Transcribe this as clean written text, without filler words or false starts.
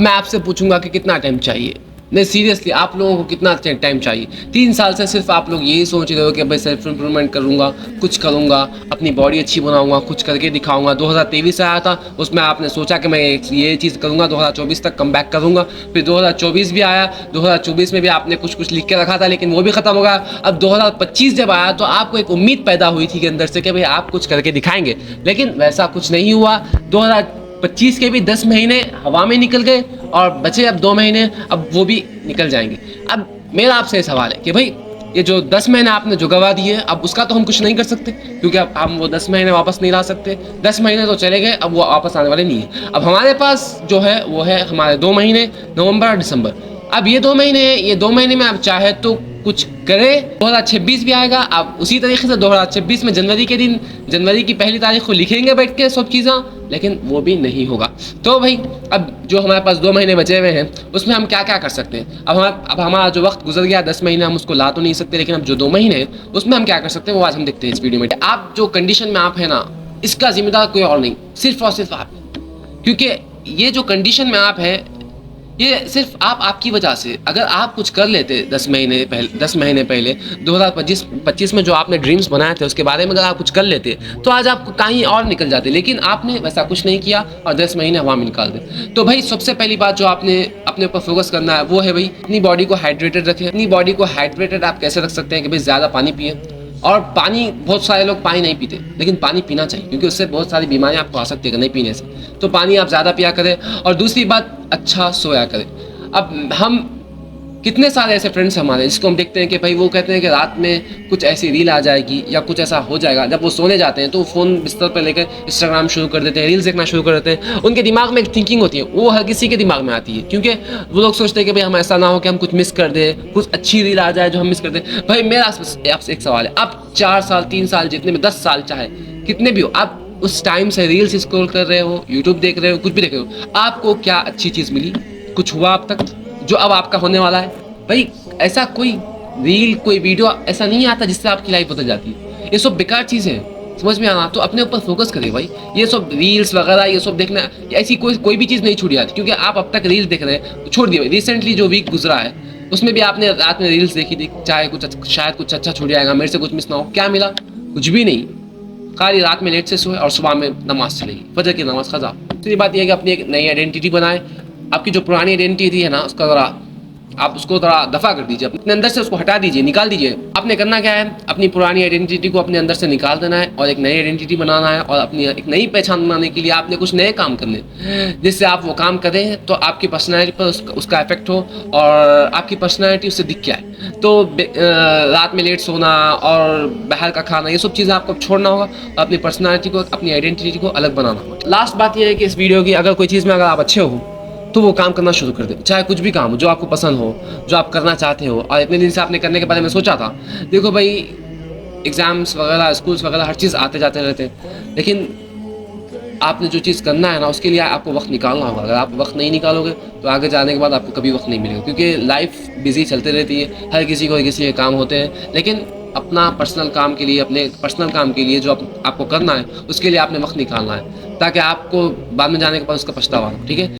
अब मैं आपसे पूछूंगा कि कितना टाइम चाहिए। नहीं सीरियसली, आप लोगों को कितना टाइम चाहिए? 3 साल से सिर्फ आप लोग यही सोच रहे हो कि भाई सेल्फ इम्प्रूवमेंट करूँगा, कुछ करूँगा, अपनी बॉडी अच्छी बनाऊँगा, कुछ करके दिखाऊँगा। 2023 आया था, उसमें आपने सोचा कि मैं ये चीज़ करूँगा, 2024 तक कम बैक करूँगा। फिर 2024 भी आया, 2024 में भी आपने कुछ कुछ लिख के रखा था, लेकिन वो भी ख़त्म हो गया। अब 2025 जब आया तो आपको एक उम्मीद पैदा हुई थी कि अंदर से कि भाई आप कुछ करके दिखाएंगे, लेकिन वैसा कुछ नहीं हुआ। 2025 के भी 10 महीने हवा में निकल गए और बचे अब 2 महीने, अब वो भी निकल जाएंगे। अब मेरा आपसे सवाल है कि भाई ये जो 10 महीने आपने जो गवा दिए, अब उसका तो हम कुछ नहीं कर सकते, क्योंकि अब हम वो 10 महीने वापस नहीं ला सकते। 10 महीने तो चले गए, अब वो वापस आने वाले नहीं है। अब हमारे पास जो है वो है हमारे 2 महीने, नवंबर और दिसंबर। अब ये 2 महीने हैं, ये 2 महीने में आप चाहे तो कुछ करें। 2026 भी आएगा, आप उसी तरीके से 2026 में जनवरी के दिन, जनवरी की पहली तारीख को लिखेंगे बैठ के सब चीज़ें, लेकिन वो भी नहीं होगा। तो भाई अब जो हमारे पास 2 महीने बचे हुए हैं, उसमें हम क्या क्या कर सकते हैं? अब हमारा जो वक्त गुजर गया 10 महीने, हम उसको ला तो नहीं सकते, लेकिन अब जो 2 महीने हैं उसमें हम क्या कर सकते हैं वो आज हम देखते हैं इस वीडियो में। आप जो कंडीशन में आप है ना, इसका जिम्मेदार कोई और नहीं, सिर्फ और सिर्फ आप। क्योंकि ये जो कंडीशन में आप है, ये सिर्फ आपकी वजह से। अगर आप कुछ कर लेते 10 महीने पहले 2025 में जो आपने ड्रीम्स बनाए थे उसके बारे में अगर आप कुछ कर लेते तो आज आप कहीं और निकल जाते, लेकिन आपने वैसा कुछ नहीं किया और 10 महीने हवा में निकाल दे। तो भाई सबसे पहली बात जो आपने अपने ऊपर फोकस करना है वो है भाई अपनी बॉडी को हाइड्रेटेड रखें। अपनी बॉडी को हाइड्रेटेड आप कैसे रख सकते हैं कि भाई ज़्यादा पानी पिए। और पानी, बहुत सारे लोग पानी नहीं पीते, लेकिन पानी पीना चाहिए, क्योंकि उससे बहुत सारी बीमारियां आपको आ सकती है नहीं पीने से। तो पानी आप ज़्यादा पिया करें। और दूसरी बात, अच्छा सोया करें। अब हम कितने सारे ऐसे फ्रेंड्स हमारे जिसको हम देखते हैं कि भाई वो कहते हैं कि रात में कुछ ऐसी रील आ जाएगी या कुछ ऐसा हो जाएगा, जब वो सोने जाते हैं तो फ़ोन बिस्तर पर लेकर इंस्टाग्राम शुरू कर देते हैं, रील्स देखना शुरू कर देते हैं। उनके दिमाग में एक थिंकिंग होती है, वो हर किसी के दिमाग में आती है, क्योंकि वो लोग सोचते हैं कि भाई हम ऐसा ना हो कि हम कुछ मिस कर दें, कुछ अच्छी रील आ जाए जो हम मिस कर दें। भाई मेरा आपसे एक सवाल है, आप 4 साल 3 साल जितने में 10 साल चाहे कितने भी हो, आप उस टाइम से रील्स स्क्रॉल कर रहे हो, यूट्यूब देख रहे हो, कुछ भी देख रहे हो, आपको क्या अच्छी चीज़ मिली? कुछ हुआ अब तक जो अब आपका होने वाला है? भाई ऐसा कोई रील, कोई वीडियो ऐसा नहीं आता जिससे आपकी लाइफ बदल जाती है। ये सब बेकार चीज़ें हैं, समझ में आना। तो अपने ऊपर फोकस करें भाई। ये सब रील्स वगैरह ये सब देखना, ऐसी कोई भी चीज़ नहीं छूट जाती, क्योंकि आप अब तक रील्स देख रहे हैं तो छोड़ दिए। रिसेंटली जो वीक गुजरा है उसमें भी आपने रात में रील्स देखी थी, चाहे कुछ शायद कुछ अच्छा छूट जाएगा, मेरे से कुछ मिस ना हो। क्या मिला? कुछ भी नहीं। खाली रात में लेट से सोए और सुबह में नमाज चलेगी, फजर की नमाज क़ज़ा। दूसरी बात यह है कि अपनी एक नई आइडेंटिटी बनाएं। आपकी जो पुरानी आइडेंटिटी है ना, उसका ज़रा आप उसको थोड़ा दफ़ा कर दीजिए, अपने अंदर से उसको हटा दीजिए, निकाल दीजिए। आपने करना क्या है, अपनी पुरानी आइडेंटिटी को अपने अंदर से निकाल देना है और एक नई आइडेंटिटी बनाना है। और अपनी एक नई पहचान बनाने के लिए आपने कुछ नए काम करने, जिससे आप वो काम करें तो आपकी पर्सनैलिटी पर उसका इफेक्ट हो और आपकी पर्सनैलिटी उससे दिख के आए। तो रात में लेट सोना और बाहर का खाना, ये सब चीज़ें आपको छोड़ना होगा और अपनी पर्सनैलिटी को, अपनी आइडेंटिटी को अलग बनाना होगा। लास्ट बात ये है कि इस वीडियो की अगर कोई चीज़ में अगर आप अच्छे हो तो वो काम करना शुरू कर दे, चाहे कुछ भी काम हो जो आपको पसंद हो, जो आप करना चाहते हो और इतने दिन से आपने करने के बारे में सोचा था। देखो भाई, एग्ज़ाम्स वगैरह, स्कूल्स वगैरह हर चीज़ आते जाते रहते हैं, लेकिन आपने जो चीज़ करना है ना उसके लिए आपको वक्त निकालना होगा। अगर आप वक्त नहीं निकालोगे तो आगे जाने के बाद आपको कभी वक्त नहीं मिलेगा, क्योंकि लाइफ बिजी चलते रहती है। हर किसी के काम होते हैं, लेकिन अपना पर्सनल काम के लिए, अपने पर्सनल काम के लिए जो आपको करना है उसके लिए आपने वक्त निकालना है, ताकि आपको बाद में जाने के बाद उसका पछतावा हो। ठीक है।